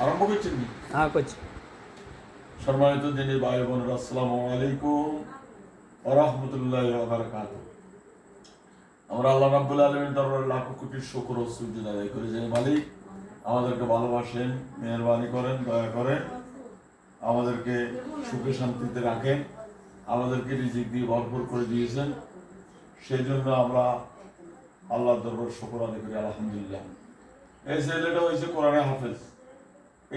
আরম্ভ করছেন? হ্যাঁ করছি। সম্মানিত দিনী ভাই বোনেরা, আসসালামু আলাইকুম ওয়া রাহমাতুল্লাহি ওয়া বারাকাতুহু। আমরা আল্লাহ রাব্বুল আলামিনের দরবারে লাখ কোটি শুকর ও সুজুদ আদায় করি যে মালিক আমাদেরকে ভালোবাসেন, মেহেরবানি করেন, দয়া করেন, আমাদেরকে সুখে শান্তিতে রাখেন, আমাদেরকে রিজিক দিয়ে ভরপুর করে দিয়েছেন। সেই জন্য আমরা আল্লাহর দরবারে শুকর আদায় করি, আলহামদুলিল্লাহ। এই ছেলেটা হয়েছে কোরআনে হাফেজ।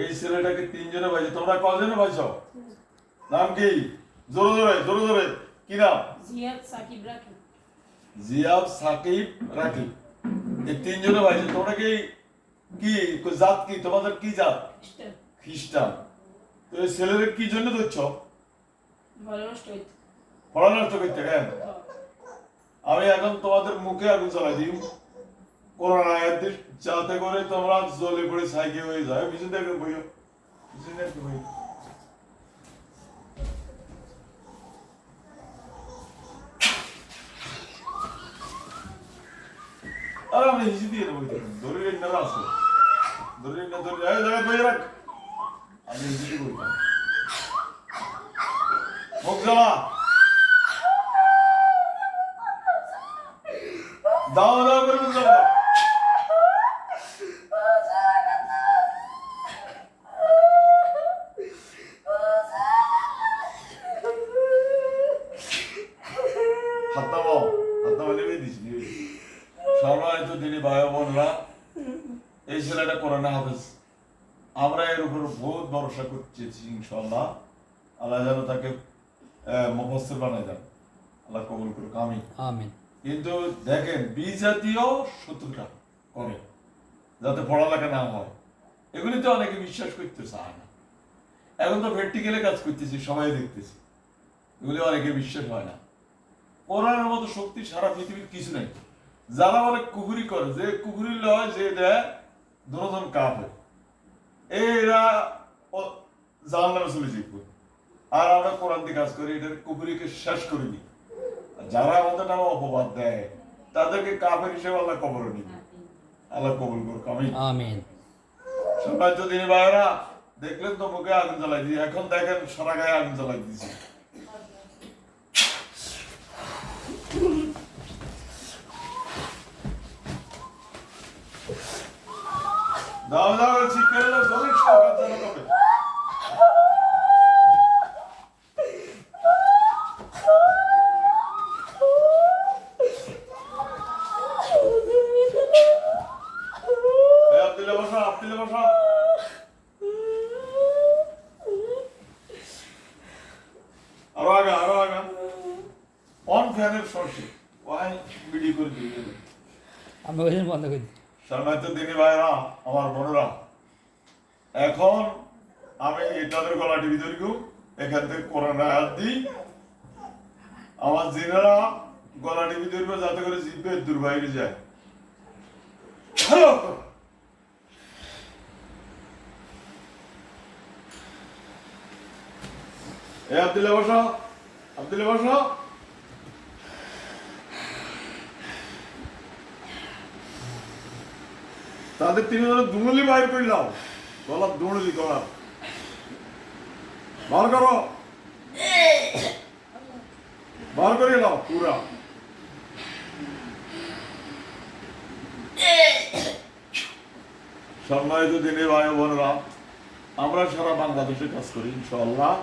এই ছেলেটাকে তিনজনে পাইছে। তোমরা কজনে পাইছ? নাম কি? জোরে জোরে জোরে জোরে কি নাম? জিয়াদ সাকিব রাকিব। জিয়াদ সাকিব রাকিব, এই তিনজনে পাইছে। তোমরা কি কি জাত কি? তোমাদের কি জাত? খ্রিস্টান। তো এই ছেলেদের কি জন্য ধরছ? পড়া নষ্ট করতে। কেন? আমি এখন তোমাদের মুখে আগুন জ্বালাই দিই কোরআন আয়াত যাতে করে তোমরা জ্বলে পড়ে সাইকে হয়ে যায়। পিছন থেকে বইও, পিছন থেকে বইও। আর আমি হিসি দিয়ে দেবো, ধরে না আছে, ধরে না ধরে জায়গা বই রাখ। আমি হিসি দিয়ে বলতাম মুখ জ্বালা দাও দাও করে মুখ জ্বালা। সম্মানিত দিনী ভাই বোনরা, এই ছেলেটা কোরআনে হাফেজ। আমরা এর উপর বহুত ভরসা করছি ইনশাআল্লাহ। আল্লাহ যেন তাকে মুফাসসির বানায় দেন, আল্লাহ কবুল করুক, আমিন আমিন। কিন্তু দেখেন বিজাতীয় শত্রুতা করে যাতে পড়ালেখা না হয়, এগুলি তো অনেকে বিশ্বাস করতে চায় না। এখন তো প্র্যাকটিক্যালে কাজ করতেছি, সবাই দেখতেছি, এগুলি অনেকে বিশ্বাস হয় না। কোরআনের মতো শক্তি সারা পৃথিবীর কিছু নেই। যারা বলে কুফরি করে, যে কুফরি লয় যে দেয় দুজন কাফের, এরা জাহান্নামে চলে যাবে। আর আমরা কোরআন দিয়ে কাজ করি, এটার কুফরিকে শেষ করে দিই। যারা আমাদের নামে অপবাদ দেয় তাদেরকে কাফের হিসেবে আল্লাহ কবরে নিবে, আল্লাহ কবুল করুক, আমিন আমিন। সম্মানিত দিনী ভাইরা, দেখলেন তো মুখে আগুন জ্বালাই দিই, এখন দেখেন সারা গায়ে আগুন জ্বালাই দিয়েছি। দাও দাও ঠিক করে দাও, জমির সরকার যেন কবে আব্দুল্লাহ বসা, আব্দুল্লাহ বসা। আরো আগা, আরো আগা। অন ফ্যানের সরষে ওয়াই ভিডিও করে দিয়ে আমি ওই বন্ধ করে দিই। সম্মানিত দিনী ভাইরা, আমার বোনেরা, এখন আমি তাদের গলাটি ভিতরে এখান থেকে কোরআন আয়াত দিই। আমার জিনেরা গলাটি ভিতরে যাতে করে জিভে দূর বাইরে যায়। এ আব্দুল্লাহ বসা, আব্দুল্লাহ বসা। তাদের তিনজনের দুমুলি বাইর করলাম, গলার দুমুলি গলা বার করো, বার করে নাও পুরা। সম্মানিত দিনী ভাই বোনেরা, আমরা সারা বাংলাদেশে কাজ করি ইনশাআল্লাহ।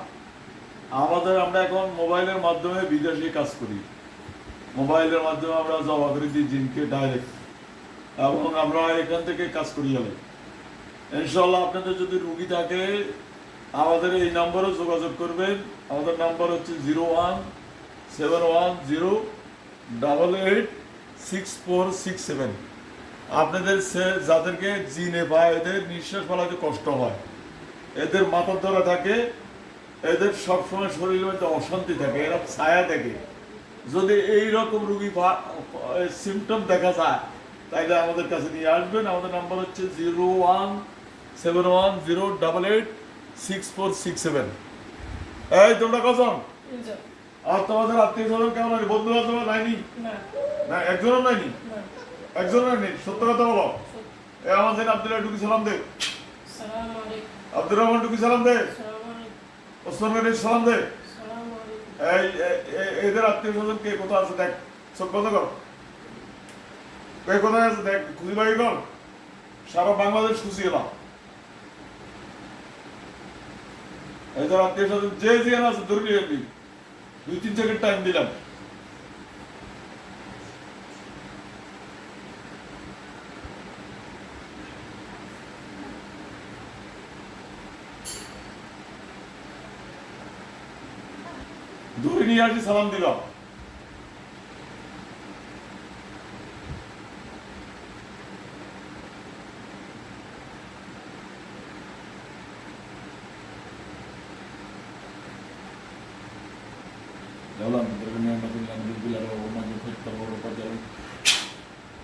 আমরা এখন মোবাইলের মাধ্যমে বিদেশে কাজ করি। মোবাইলের মাধ্যমে আমরা জমা করে দিই জিনকে ডাইরেক্ট, এবং আমরা এখান থেকে কাজ করি গেলে ইনশাআল্লাহ। আপনাদের যদি রুগী থাকে আমাদের এই নম্বরে যোগাযোগ করবেন। আমাদের নাম্বার হচ্ছে 0171088647। আপনাদের যাদেরকে জিনে বা এদের নিঃশ্বাস ফেলাতে কষ্ট হয়, এদের মাথার ধরা থাকে, এদের সবসময় শরীরের মধ্যে অশান্তি থাকে, এরা ছায়া থাকে, যদি এইরকম রুগী সিমটম দেখা যায় তাইলে আমাদের কাছে নিয়ে আসবেন। আমাদের নাম্বার হচ্ছে 0171088647। এই তোমরা কজন? আর তোমাদের আত্মীয় স্বজন কেমন আছে? বন্ধু বান্ধব নাইনি? না একজনও নাইনি? একজনও নাইনি? সত্য কথা বলো। এ আমাদের আব্দুল্লাহ টুকি সালাম দে, সালাম আলাইকুম। আব্দুর রহমান টুকি সালাম দে, সালাম আলাইকুম। ওসমান গনি সালাম দে। সালাম আলাইকুম। এদের আত্মীয় স্বজন কে কোথায় আছে দেখ, সব বন্ধ কর। কে কোথায় আছে দেখ, খুঁজি বাড়ি কর, সারা বাংলাদেশ খুশি এলাম। এদের আত্মীয় স্বজন যে যেখানে আছে ধরে নিয়ে 2-3 সেকেন্ড টাইম দিলাম। ধরে নিয়ে আসি সালাম দিলাম।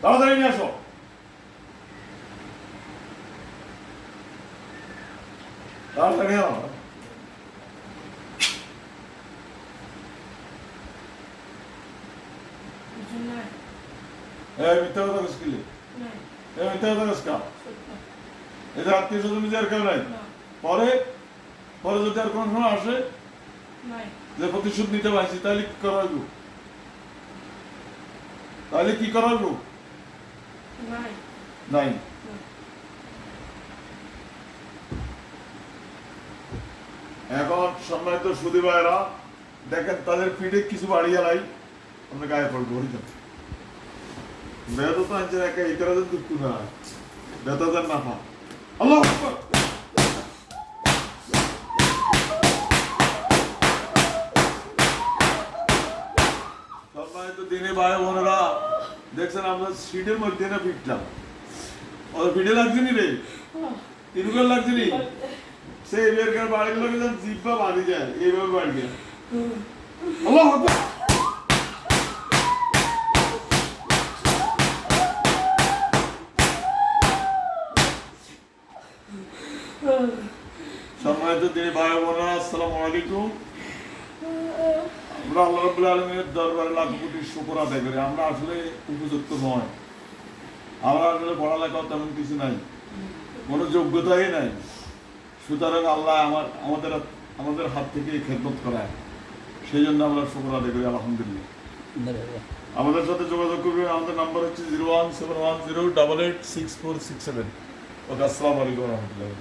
তাড়াতাড়ি নিয়ে আসো। তাড়াতাড়ি আনো। কিছু নাই। মিথ্যা কথা কস কিলে? নাই। মিথ্যা কথা কস কা? সত্য। এদের আত্মীয় স্বজন আর কেউ নাই? না। পরে পরে যদি আর কোনো সময় আসে নাই। যে প্রতিশোধ নিতে পারছি, তাহলে কি করাবো? তাহলে কি করাবো? নাই। নাই। না। এখন সম্মানিত সুধী ভাইরা দেখেন, তাদের পিঠে কিছু বাড়িয়ে নাই, আমরা গায়ে পড়বো হরিজন বেদা তো আনছে একা ইতারা যেন দুঃখ না বেতা যেন না পা। আল্লাহ আকবার। সম্মানিত দিনে ভাই বোনেরা দেখছেন, আমরা সিটের মধ্যে না পিটলাম, ওদের পিঠে লাগছে নি রে, তিনগুলো লাগছে নি, সেই বেরকার বাড়িগুলোকে যেন জিব্বা বাড়ি যায়, এইভাবে বাড়ি যায়। আল্লাহ আকবার। সম্মানিত দিনে ভাই বোনেরা আসসালামু আলাইকুম। আমরা আল্লাহ রাব্বুল আলামিনের দরবারে লাখ কোটি শুকর আদায় করি। আমরা আসলে উপযুক্ত নয়, আমরা আসলে পড়ালেখা তেমন কিছু নাই, কোনো যোগ্যতাই নাই। সুতরাং আল্লাহ আমাদের আমাদের হাত থেকে খেদমত করায়, সেই জন্য আমরা শুকর আদায় করি আলহামদুলিল্লাহ। আমাদের সাথে যোগাযোগ করবে, আমাদের নাম্বার হচ্ছে 01710886467। ওকে, আসসালামু আলাইকুম রহমতুল্লাহ।